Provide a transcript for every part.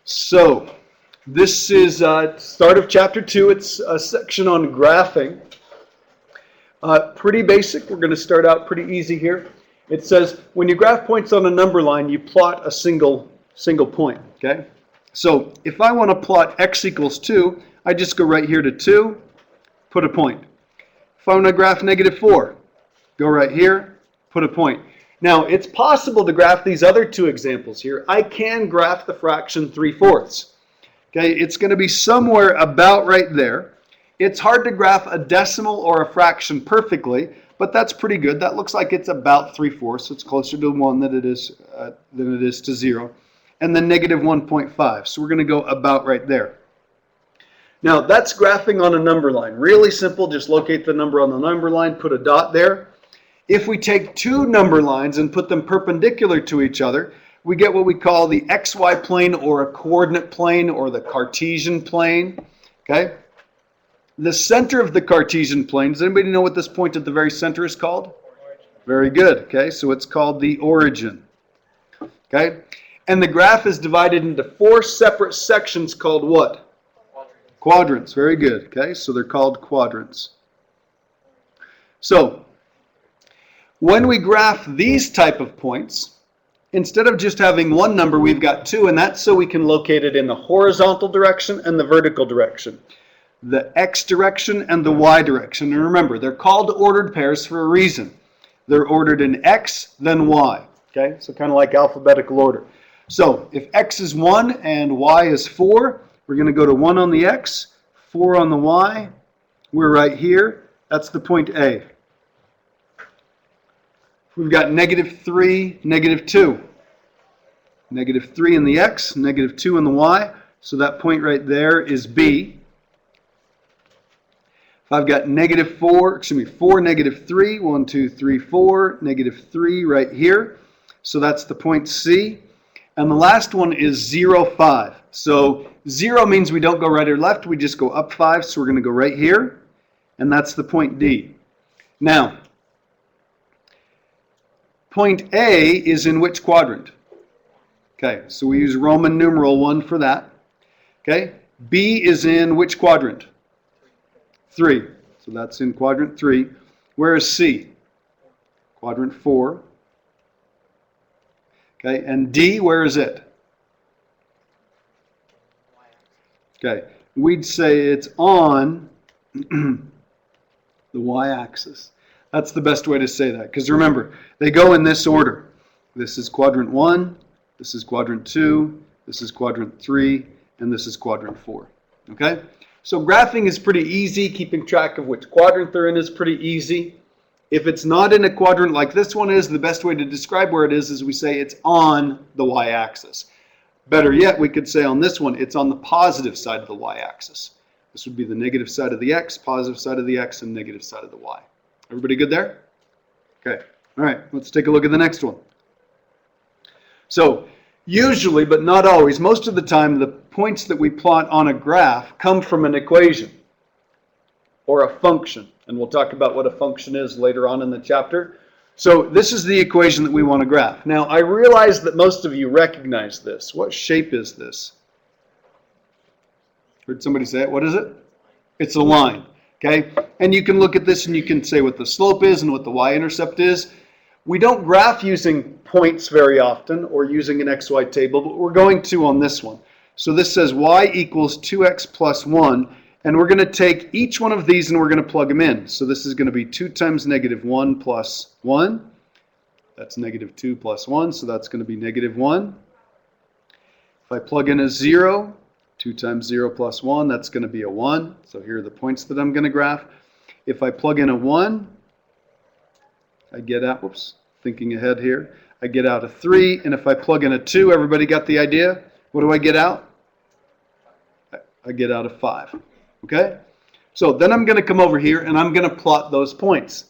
So, this is start of chapter 2. It's a section on graphing. Pretty basic. We're going to start out pretty easy here. It says when you graph points on a number line, you plot a single point. Okay. So if I want to plot x equals 2, I just go right here to 2, put a point. If I want to graph negative 4, go right here, put a point. Now, it's possible to graph these other two examples here. I can graph the fraction 3/4. Okay, it's going to be somewhere about right there. It's hard to graph a decimal or a fraction perfectly, but that's pretty good. That looks like it's about 3/4. So it's closer to 1 than it is to 0. And then negative 1.5. So we're going to go about right there. Now, that's graphing on a number line. Really simple. Just locate the number on the number line, put a dot there. If we take two number lines and put them perpendicular to each other, we get what we call the xy plane or a coordinate plane or the Cartesian plane. Okay? The center of the Cartesian plane, does anybody know what this point at the very center is called? Origin. Very good. Okay, so it's called the origin. Okay? And the graph is divided into 4 separate sections called what? Quadrants. Very good. Okay, so they're called quadrants. So, when we graph these type of points, instead of just having one number, we've got 2, and that's so we can locate it in the horizontal direction and the vertical direction. The x direction and the y direction. And remember, they're called ordered pairs for a reason. They're ordered in x, then y. Okay, so kind of like alphabetical order. So if x is 1 and y is 4, we're going to go to 1 on the x, 4 on the y. We're right here. That's the point A. We've got negative 3, negative 2. Negative 3 in the x, negative 2 in the y. So that point right there is B. If I've got negative 4, 4, negative 3, 1, 2, 3, 4, negative 3 right here. So that's the point C. And the last one is 0, 5. So 0 means we don't go right or left, we just go up 5. So we're going to go right here. And that's the point D. Now, point A is in which quadrant? Okay, so we use Roman numeral 1 for that. Okay, B is in which quadrant? 3. So that's in quadrant 3. Where is C? Quadrant 4. Okay, and D, where is it? Okay, we'd say it's on the y-axis. That's the best way to say that, because remember, they go in this order. This is quadrant 1, this is quadrant 2, this is quadrant 3, and this is quadrant 4. Okay? So graphing is pretty easy. Keeping track of which quadrant they're in is pretty easy. If it's not in a quadrant like this one is, the best way to describe where it is we say it's on the y-axis. Better yet, we could say on this one, it's on the positive side of the y-axis. This would be the negative side of the x, positive side of the x, and negative side of the y. Everybody good there? Okay. All right, let's take a look at the next one. So, usually, but not always, most of the time, the points that we plot on a graph come from an equation or a function. And we'll talk about what a function is later on in the chapter. So this is the equation that we want to graph. Now, I realize that most of you recognize this. What shape is this? Heard somebody say it. What is it? It's a line. Okay? And you can look at this and you can say what the slope is and what the y-intercept is. We don't graph using points very often or using an xy table, but we're going to on this one. So this says y equals 2x plus 1. And we're going to take each one of these and we're going to plug them in. So this is going to be 2 times negative 1 plus 1. That's negative 2 plus 1, so that's going to be negative 1. If I plug in a 0, 2 times 0 plus 1, that's going to be a 1. So here are the points that I'm going to graph. If I plug in a 1, I get out, whoops, thinking ahead here, I get out a 3. And if I plug in a 2, everybody got the idea? What do I get out? I get out a 5. Okay? So then I'm going to come over here and I'm going to plot those points.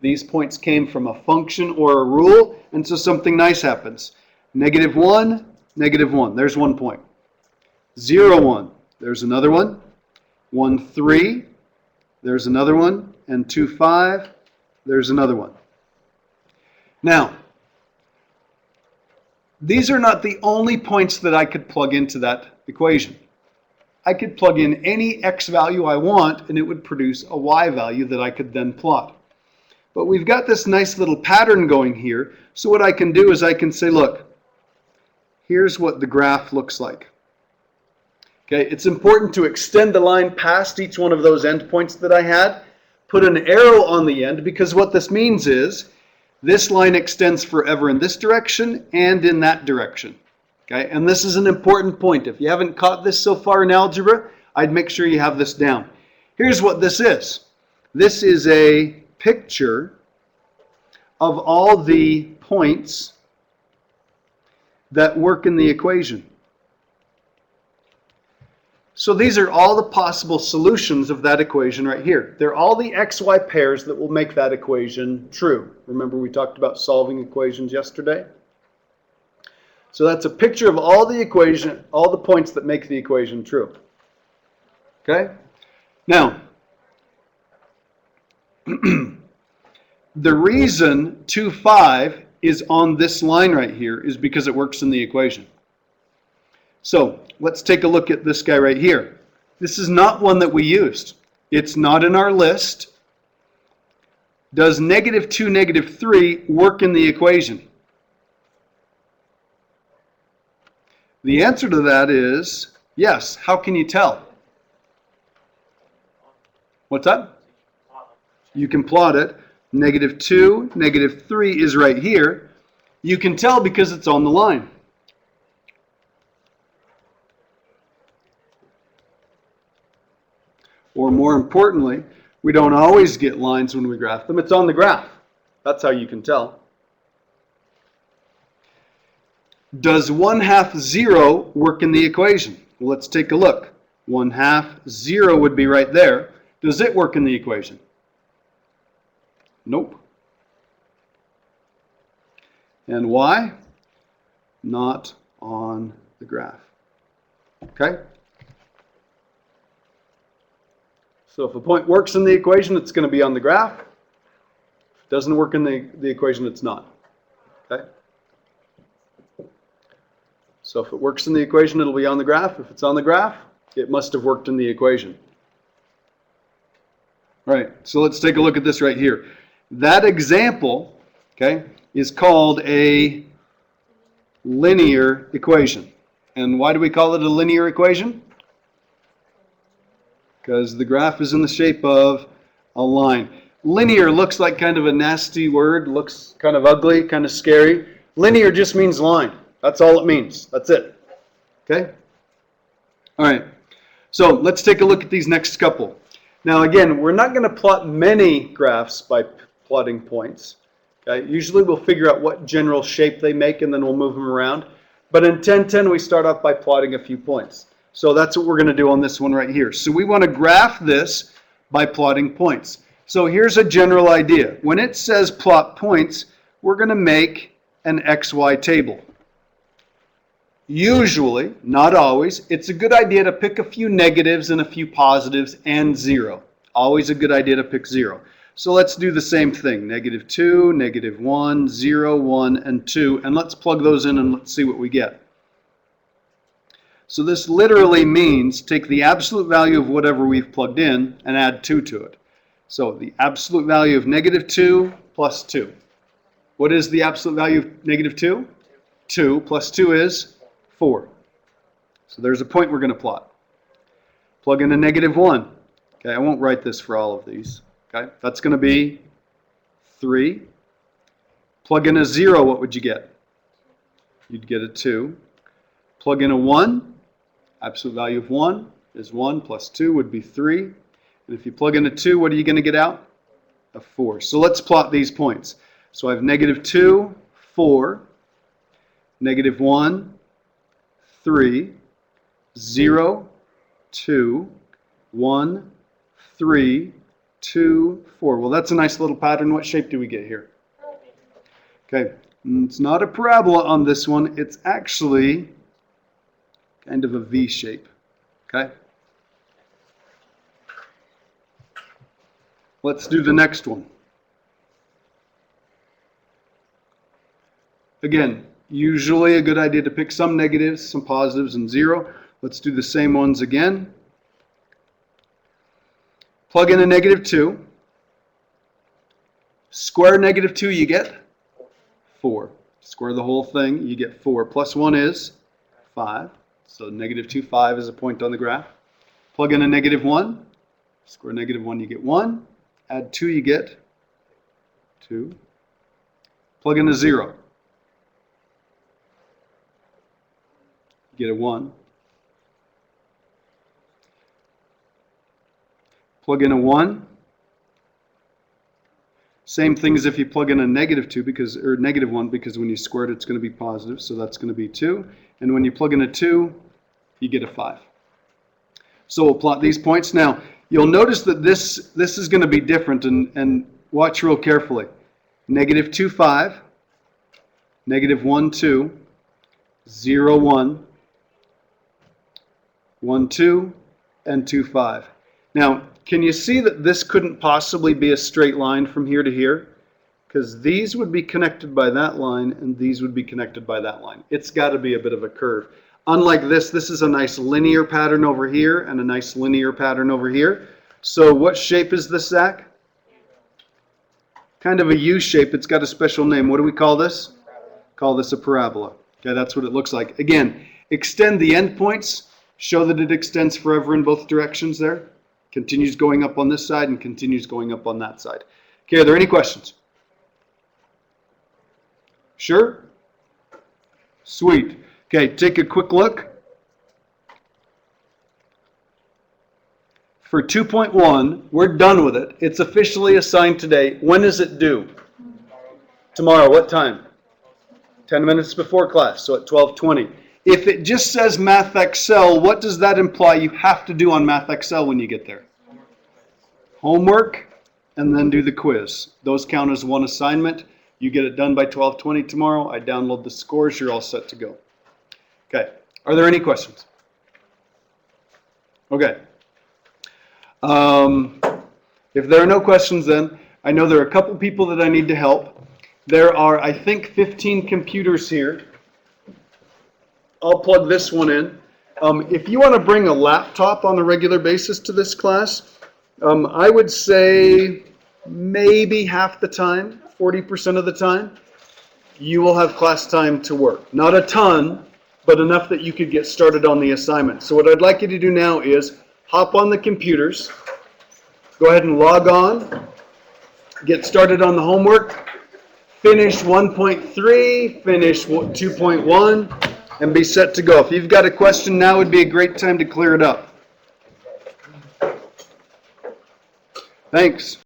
These points came from a function or a rule, and so something nice happens. Negative 1, negative 1. There's 1 point. 0, 1. There's another one. 1, 3. There's another one. And 2, 5. There's another one. Now, these are not the only points that I could plug into that equation. I could plug in any x value I want and it would produce a y value that I could then plot. But we've got this nice little pattern going here, so what I can do is I can say, look, here's what the graph looks like. Okay, it's important to extend the line past each one of those endpoints that I had, put an arrow on the end, because what this means is this line extends forever in this direction and in that direction. Okay, and this is an important point. If you haven't caught this so far in algebra, I'd make sure you have this down. Here's what this is. This is a picture of all the points that work in the equation. So these are all the possible solutions of that equation right here. They're all the xy pairs that will make that equation true. Remember we talked about solving equations yesterday? So that's a picture of all the points that make the equation true. Okay? Now, the reason 2, 5 is on this line right here is because it works in the equation. So let's take a look at this guy right here. This is not one that we used. It's not in our list. Does -2, -3 work in the equation? The answer to that is yes. How can you tell? What's that? You can plot it. -2, -3 is right here. You can tell because it's on the line. Or more importantly, we don't always get lines when we graph them. It's on the graph. That's how you can tell. Does 1/2 0 work in the equation? Well, let's take a look. 1/2 0 would be right there. Does it work in the equation? Nope. And why? Not on the graph. Okay? So if a point works in the equation, it's going to be on the graph. If it doesn't work in the equation, it's not. Okay? So if it works in the equation, it'll be on the graph. If it's on the graph, it must have worked in the equation. All right, so let's take a look at this right here. That example, okay, is called a linear equation. And why do we call it a linear equation? Because the graph is in the shape of a line. Linear looks like kind of a nasty word, looks kind of ugly, kind of scary. Linear just means line. That's all it means. That's it. Okay? All right. So let's take a look at these next couple. Now again, we're not going to plot many graphs by plotting points. Okay? Usually we'll figure out what general shape they make and then we'll move them around. But in 1010 we start off by plotting a few points. So that's what we're going to do on this one right here. So we want to graph this by plotting points. So here's a general idea. When it says plot points, we're going to make an XY table. Usually, not always, it's a good idea to pick a few negatives and a few positives and 0. Always a good idea to pick 0. So let's do the same thing. -2, -1, 0, 1, and 2. And let's plug those in and let's see what we get. So this literally means take the absolute value of whatever we've plugged in and add 2 to it. So the absolute value of -2 plus 2. What is the absolute value of -2? 2 plus 2 is 4. So there's a point we're going to plot. Plug in a -1. Okay, I won't write this for all of these. Okay, that's going to be 3. Plug in a 0, what would you get? You'd get a 2. Plug in a 1. Absolute value of 1 is 1 plus 2 would be 3. And if you plug in a 2, what are you going to get out? A 4. So let's plot these points. So I have -2, 4, -1, 3, 0, 2, 1, 3, 2, 4. Well, that's a nice little pattern. What shape do we get here? Okay, it's not a parabola on this one. It's actually kind of a V shape. Okay? Let's do the next one. Again, usually a good idea to pick some negatives, some positives, and 0. Let's do the same ones again. Plug in a -2. Square -2, you get 4. Square the whole thing, you get 4. Plus 1 is 5. So -2, 5 is a point on the graph. Plug in a -1. Square -1, you get 1. Add 2, you get 2. Plug in a 0. You get a 1. Plug in a 1. Same thing as if you plug in a -2 because, or -1, because when you square it, it's going to be positive. So that's going to be 2. And when you plug in a 2, you get a 5. So we'll plot these points. Now, you'll notice that this is going to be different, and watch real carefully. -2, 5. -1, 2. 0, 1. 1, 2. And 2, 5. Now, can you see that this couldn't possibly be a straight line from here to here? Because these would be connected by that line, and these would be connected by that line. It's got to be a bit of a curve. Unlike this is a nice linear pattern over here and a nice linear pattern over here. So what shape is this, Zach? Kind of a U shape. It's got a special name. What do we call this? Call this a parabola. Okay, that's what it looks like. Again, extend the endpoints. Show that it extends forever in both directions there. Continues going up on this side and continues going up on that side. Okay, are there any questions? Sure? Sweet. Okay, take a quick look. For 2.1, we're done with it. It's officially assigned today. When is it due? Tomorrow. What time? 10 minutes before class, so at 12:20. If it just says Math Excel, what does that imply you have to do on Math Excel when you get there? Homework, and then do the quiz. Those count as one assignment. You get it done by 12:20 tomorrow. I download the scores. You're all set to go. Okay. Are there any questions? Okay. If there are no questions, then I know there are a couple people that I need to help. There are, I think, 15 computers here. I'll plug this one in. If you want to bring a laptop on a regular basis to this class, I would say maybe half the time, 40% of the time, you will have class time to work. Not a ton, but enough that you could get started on the assignment. So what I'd like you to do now is hop on the computers, go ahead and log on, get started on the homework, finish 1.3, finish 2.1, and be set to go. If you've got a question, now would be a great time to clear it up. Thanks.